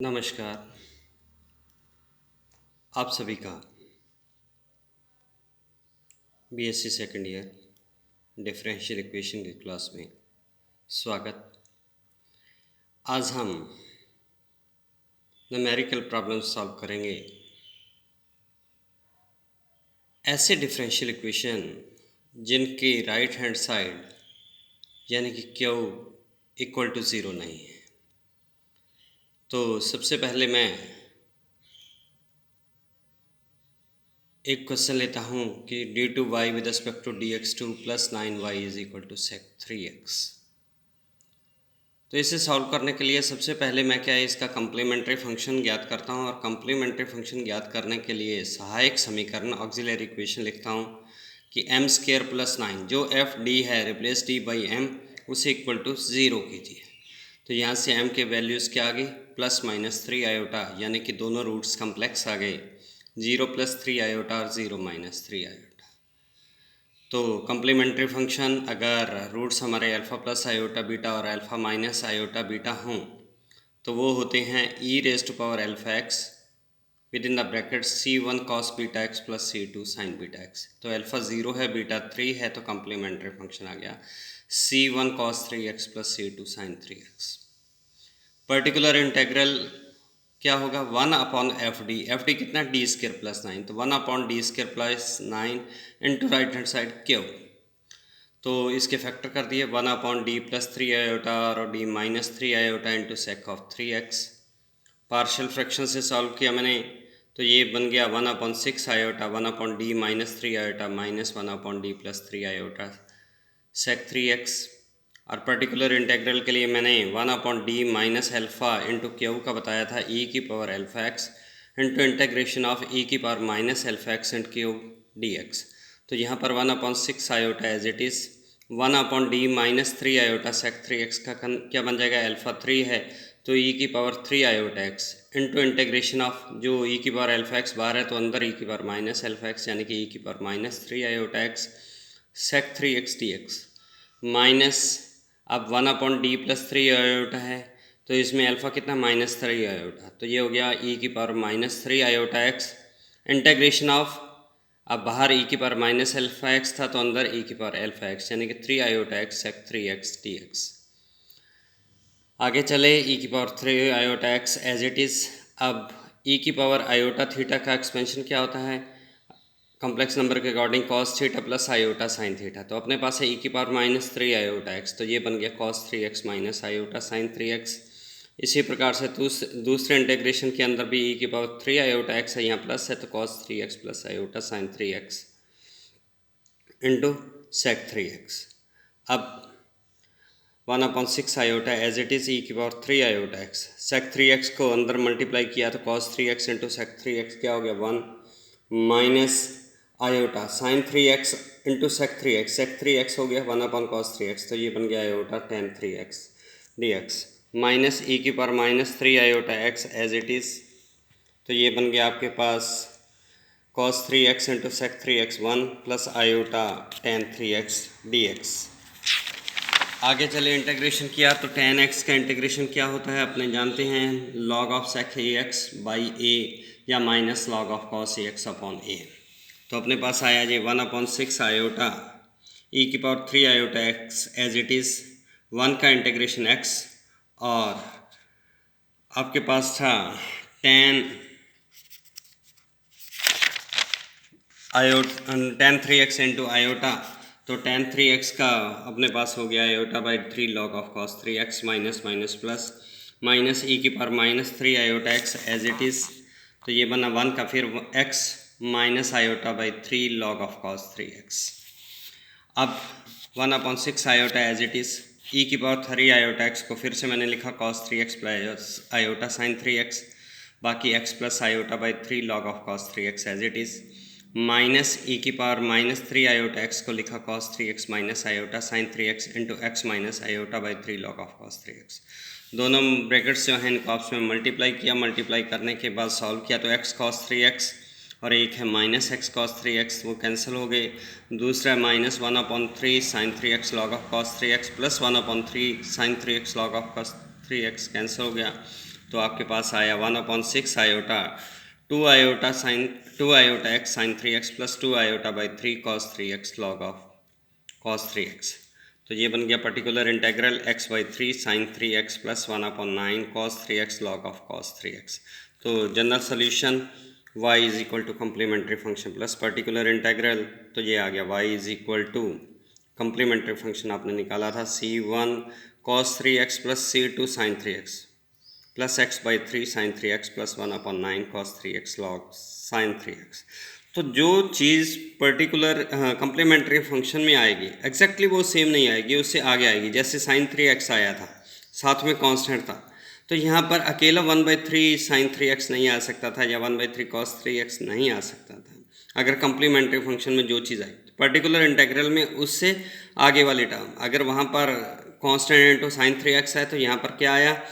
नमस्कार। आप सभी का BSc second year differential equation की क्लास में स्वागत। आज हम न्यूमेरिकल प्रॉब्लम सॉल्व करेंगे। ऐसे डिफरेंशियल इक्वेशन जिनकी राइट हैंड साइड यानी कि क्यू इक्वल टू ज़ीरो नहीं है। तो सबसे पहले मैं एक क्वेश्चन लेता हूँ कि d2y with respect to dx2 plus 9y is equal to sec 3x। तो इसे सॉल्व करने के लिए सबसे पहले मैं क्या है इसका कम्प्लीमेंट्री फंक्शन ज्ञात करता हूँ और कम्प्लीमेंट्री फंक्शन ज्ञात करने के लिए सहायक समीकरण ऑक्सिलरी इक्वेशन लिखता हूँ कि m स्क्वायर प्लस 9 जो एफ डी है रिप्लेस डी बाई एम उसे इक्वल टू ज़ीरो कीजिए। तो यहाँ से m के वैल्यूज़ क्या आ गई प्लस माइनस 3 आयोटा यानी कि दोनों रूट्स कम्प्लेक्स आ गए 0 प्लस 3 आयोटा और 0 माइनस 3 आयोटा। तो कम्प्लीमेंट्री फंक्शन अगर रूट्स हमारे अल्फ़ा प्लस आयोटा बीटा और अल्फ़ा माइनस आयोटा बीटा हों तो वो होते हैं e raise to power alpha x with in the bracket c1 cos beta x plus c2 sin beta x. तो अल्फ़ा 0 है बीटा 3 है तो कम्प्लीमेंट्री फंक्शन आ गया c1 cos 3x plus c2 sin 3x। Particular integral क्या होगा 1 upon F D कितना D square plus 9 तो 1 upon D square plus 9 into right hand side Q. तो इसके फैक्टर कर दिए 1 अपॉन डी प्लस 3 आयोटा और D minus 3 iota into sake of 3x। Partial fraction से सॉल्व किया मैंने तो ये बन गया 1 upon 6 iota 1 upon D minus 3 iota minus 1 upon D plus 3 iota sec 3x। और पर्टिकुलर इंटेग्रल के लिए मैंने 1 upon D minus alpha into Q का बताया था ई की power alpha x into integration of e की power minus alpha x into Q d x. तो यहाँ पर 1 upon 6 iota as it is 1 upon D minus 3 iota sec 3x का क्या बन जाएगा एल्फ़ा 3 है तो ई की power 3 iota x into integration of जो ई की पावर एल्फ़ा एक्स बाहर है तो अंदर ई की पावर माइनस एल्फ़ा एक्स यानी कि ई की power minus 3 iota x sec 3x D x minus अब 1 अपॉन डी प्लस 3 आयोटा है तो इसमें अल्फ़ा कितना माइनस 3 आयोटा तो ये हो गया ई की power minus 3 iota x integration of अब बाहर ई की पावर माइनस एल्फ़ा एक्स था तो अंदर ई की पावर एल्फ़ा एक्स यानी कि 3 iota x sec 3x D x. आगे चले ई की power 3 iota x as it is. अब ई की पावर आयोटा थीटा का एक्सपेंशन क्या होता है कॉम्प्लेक्स नंबर के according cos theta plus iota sine theta. तो अपने पास है ई की पावर माइनस 3 आयोटा एक्स तो ये बन गया cos 3x minus iota sine 3x। इसी प्रकार से दूसरे इंटीग्रेशन के अंदर भी ई की पावर 3 आयोटा एक्स है यहाँ प्लस है तो cos 3x plus iota sine 3x into sec 3x। अब 1 upon 6 iota as it is e की power 3 iota x sec 3x को अंदर मल्टीप्लाई किया तो cos 3x into sec 3x क्या हो गया 1 minus iota sine 3x into sec 3x हो गया 1 अपॉन कॉस 3x तो ये बन गया iota tan 3x D x minus e की power minus 3 iota x as it is तो ये बन गया आपके पास cos 3x into sec 3x 1 plus iota tan 3x D x. आगे चले इंटीग्रेशन किया तो टेन एक्स का इंटीग्रेशन क्या होता है अपने जानते हैं log of sec a x by a या minus log of cos a x upon a. तो अपने पास आया जी 1 अपॉन 6 आयोटा ई की power 3 iota x as it is 1 का इंटीग्रेशन एक्स और आपके पास था टेन 3x इंटू आयोटा तो टेन 3x का अपने पास हो गया iota by 3 log of cos 3x minus minus plus minus e की power minus 3 iota x as it is तो ये बना 1 का फिर x minus iota by 3 log of cos 3x। अब 1 upon 6 iota as it is e की power 3 iota x को फिर से मैंने लिखा cos 3x plus iota sine 3x बाकी x plus iota by 3 log of cos 3x as it is minus e की power minus 3 iota x को लिखा cos 3x minus iota sine 3x into x minus iota by 3 log of cos 3x। दोनों brackets जो हैं इनको आपस में multiply किया मल्टीप्लाई करने के बाद सॉल्व किया तो x cos 3x और एक है माइनस एक्स कॉस 3x वो कैंसिल हो गए। दूसरा minus 1 upon 3 sine 3x log of cos 3x plus 1 upon 3 sine 3x log of cos 3x cancel हो गया। तो आपके पास आया 1/6 iota 2 iota x sine 3x plus 2 iota by 3 cos 3x log of cos 3x। तो ये बन गया particular integral x by 3 sine 3x plus 1/9 cos 3x log of cos 3x। तो general solution y is equal to complementary function plus particular integral, तो ये आ गया y is equal to complementary function आपने निकाला था c1 cos 3x plus c2 sin 3x plus x by 3 sin 3x plus 1/9 cos 3x log sin 3x। तो जो चीज़ particular complementary function में आएगी एग्जैक्टली वो सेम नहीं आएगी, उससे आगे आएगी। जैसे sin 3x आया था, साथ में कांस्टेंट था, तो यहाँ पर अकेला 1/3 sin 3x नहीं आ सकता था या 1/3 cos 3x नहीं आ सकता था। अगर कम्प्लीमेंट्री फंक्शन में जो चीज़ आई पर्टिकुलर इंटेग्रल में उससे आगे वाली टर्म, अगर वहाँ पर कांस्टेंट इंटू sin 3x है तो यहाँ पर क्या आया,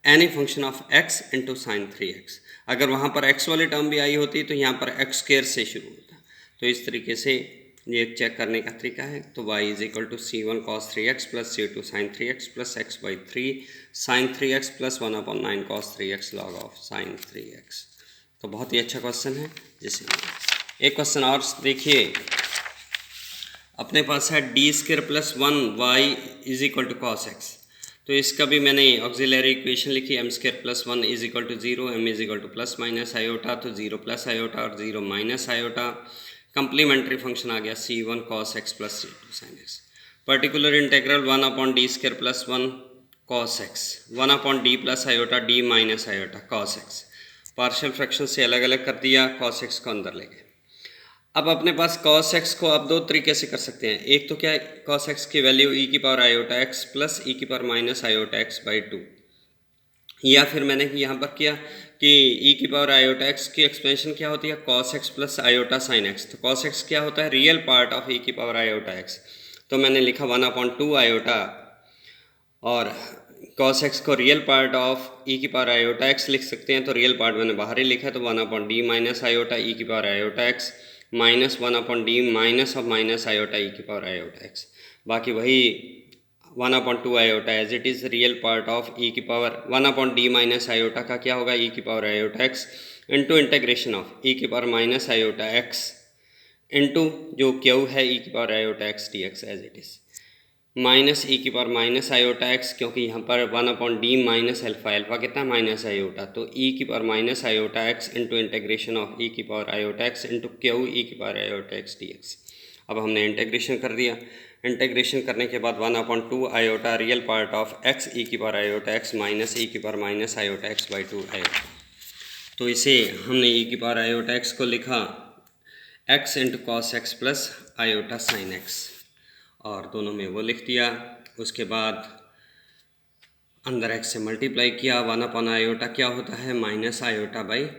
any function of x into sine 3x। अगर वहाँ पर x वाली टर्म भी आई होती तो यहाँ पर x स्क्वायर से शुरू होता। तो इस तरीके से ये चेक करने का तरीका है। तो y is equal to c1 cos 3x plus c2 sin 3x plus x by 3 sin 3x plus 1/9 cos 3x log of sin 3x। तो बहुत ही अच्छा क्वेश्चन है। जैसे एक क्वेश्चन और देखिए, अपने पास है d² plus 1y is equal to cos x। तो इसका भी मैंने ऑक्सिलरी इक्वेशन लिखी, m² plus 1 is equal to 0, m is equal to plus minus iota, तो 0 प्लस आयोटा और 0 माइनस आयोटा। कंप्लीमेंट्री फंक्शन आ गया c1 cos x plus c2 sin x। Particular integral 1/d² plus 1 cos x 1/d plus iota d minus iota cos x। Partial fraction से अलग अलग कर दिया, cos x को अंदर ले गए। अब अपने पास cos x को आप दो तरीके से कर सकते हैं। एक तो क्या है, cos x की वैल्यू e की power iota x plus e की power minus iota x by 2, या फिर मैंने यहाँ पर किया कि e की पावर आयोटा x की एक्सपेंशन क्या होती है, cos x plus iota sign x। तो cos x क्या होता है, रियल पार्ट ऑफ e की पावर आयोटा x। तो मैंने लिखा 1/2 आयोटा, और cos x को रियल पार्ट ऑफ e की पावर आयोटा x लिख सकते हैं, तो रियल पार्ट मैंने बाहर ही लिखा है, तो 1/d माइनस आयोटा e की power iota x minus 1/d minus of minus iota e की पावर आयोटा x। बाकी वही 1/2 iota as it is real part of e की पावर 1/d माइनस आयोटा का क्या होगा, e की power iota x into integration of e की power minus iota x into जो क्यू है e की power iota x dx as it is, minus e की पावर माइनस आयोटा x, क्योंकि यहाँ पर 1/d माइनस अल्फा, अल्फा कितना minus iota, तो e की power minus iota x into integration of e की power iota x into Q e की power iota x dx। अब हमने इंटेग्रेशन कर दिया। इंटेग्रेशन करने के बाद 1/2 iota real part of x e की power iota x minus e की power minus iota x by 2 iota. तो इसे हमने e की पावर आयोटा x को लिखा x into cos x plus iota sign x, और दोनों में वो लिख दिया। उसके बाद अंदर x से मल्टीप्लाई किया। 1/, आयोटा क्या होता है, माइनस आयोटा बाई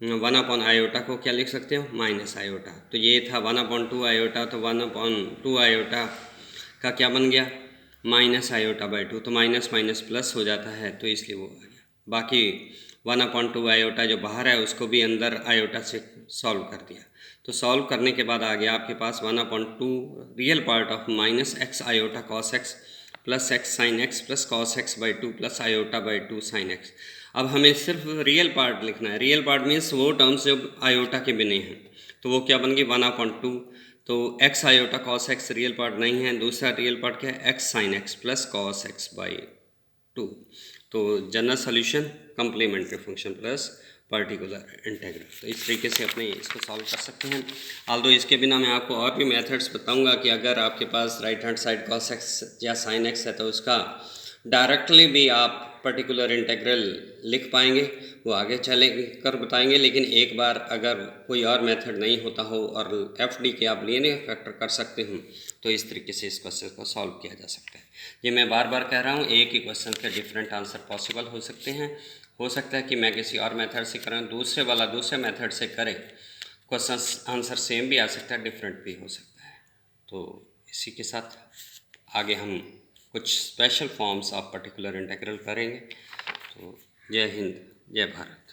1/, आयोटा को क्या लिख सकते हो, माइनस आयोटा। तो ये था 1/2 आयोटा, तो 1/2 आयोटा का क्या बन गया, माइनस आयोटा बाई 2, तो माइनस माइनस प्लस हो जाता है, तो इसलिए वो आ गया। बाकी 1/2 आयोटा जो बाहर है उसको भी अंदर आयोटा से सॉल्व कर दिया। तो सॉल्व करने के बाद आ गया आपके पास 1/2 real part of minus x iota cos x plus x sine x plus cos x by 2 plus iota by 2 sine x. अब हमें सिर्फ रियल पार्ट लिखना है। रियल पार्ट मीन्स वो टर्म्स जो आयोटा के बिने हैं, तो वो क्या बन गई 1/2। तो x iota cos x real part नहीं है। दूसरा रियल पार्ट क्या है, x sine x plus cos x by 2। तो general solution complementary function plus particular integral. तो इस तरीके से अपने इसको सॉल्व कर सकते हैं। आल्दो इसके बिना मैं आपको और भी मेथड्स बताऊंगा कि अगर आपके पास right hand side cos x या साइन एक्स है तो उसका डायरेक्टली भी आप पर्टिकुलर इंटीग्रल लिख पाएंगे, वो आगे चले कर बताएंगे। लेकिन एक बार अगर कोई और मेथड नहीं होता हो और FD के आप लीनियर फैक्टर कर सकते हो, तो इस तरीके से इस क्वेश्चन को सॉल्व किया जा सकता है। ये मैं बार बार कह रहा हूँ, एक ही क्वेश्चन के डिफरेंट आंसर पॉसिबल हो सकते हैं। हो सकता है कि मैं किसी और मेथड से करें, दूसरे वाला दूसरे मेथड से करे, क्वेश्चन आंसर सेम भी आ सकता है, डिफरेंट भी हो सकता है। तो इसी के साथ आगे हम कुछ special forms of particular integral करेंगे। तो जय हिंद, जय भारत।